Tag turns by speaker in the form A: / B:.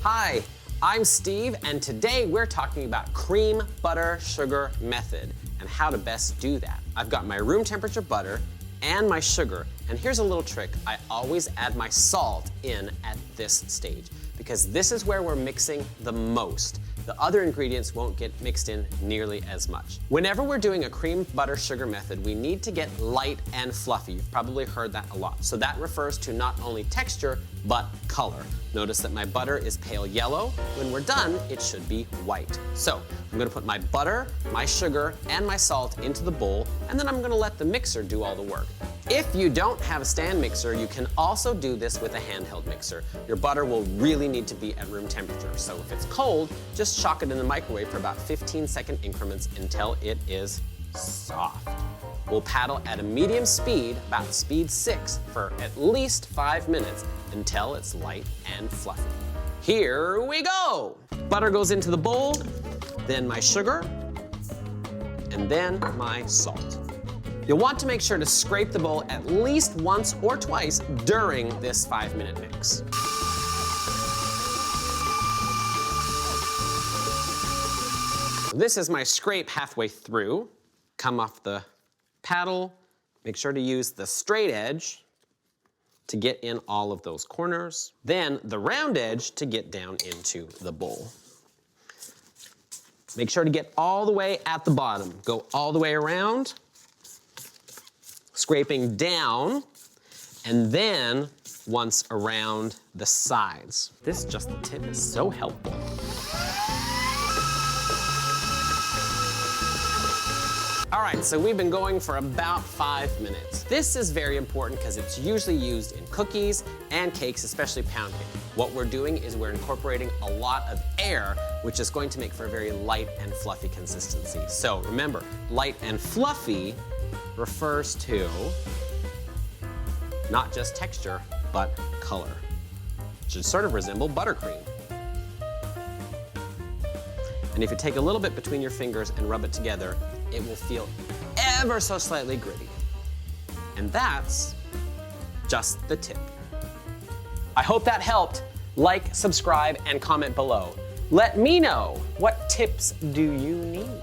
A: Hi, I'm Steve, and today we're talking about cream butter sugar method and how to best do that. I've got my room temperature butter and my sugar, and here's a little trick. I always add my salt in at this stage because this is where we're mixing the most. The other ingredients won't get mixed in nearly as much. Whenever we're doing a cream butter sugar method, we need to get light and fluffy. You've probably heard that a lot. So that refers to not only texture, but color. Notice that my butter is pale yellow. When we're done, it should be white. So I'm gonna put my butter, my sugar, and my salt into the bowl, and then I'm gonna let the mixer do all the work. If you don't have a stand mixer, you can also do this with a handheld mixer. Your butter will really need to be at room temperature. So if it's cold, just shock it in the microwave for about 15-second increments until it is soft. We'll paddle at a medium speed, about speed 6, for at least 5 minutes until it's light and fluffy. Here we go! Butter goes into the bowl, then my sugar, and then my salt. You'll want to make sure to scrape the bowl at least once or twice during this 5-minute mix. This is my scrape halfway through. Come off the paddle, make sure to use the straight edge to get in all of those corners, then the round edge to get down into the bowl. Make sure to get all the way at the bottom. Go all the way around, scraping down, and then once around the sides. This just the tip is so helpful. All right, so we've been going for about 5 minutes. This is very important because it's usually used in cookies and cakes, especially pound cake. What we're doing is we're incorporating a lot of air, which is going to make for a very light and fluffy consistency. So remember, light and fluffy refers to not just texture, but color. It should sort of resemble buttercream. And if you take a little bit between your fingers and rub it together, it will feel ever so slightly gritty. And that's just the tip. I hope that helped. Like, subscribe, and comment below. Let me know, what tips do you need?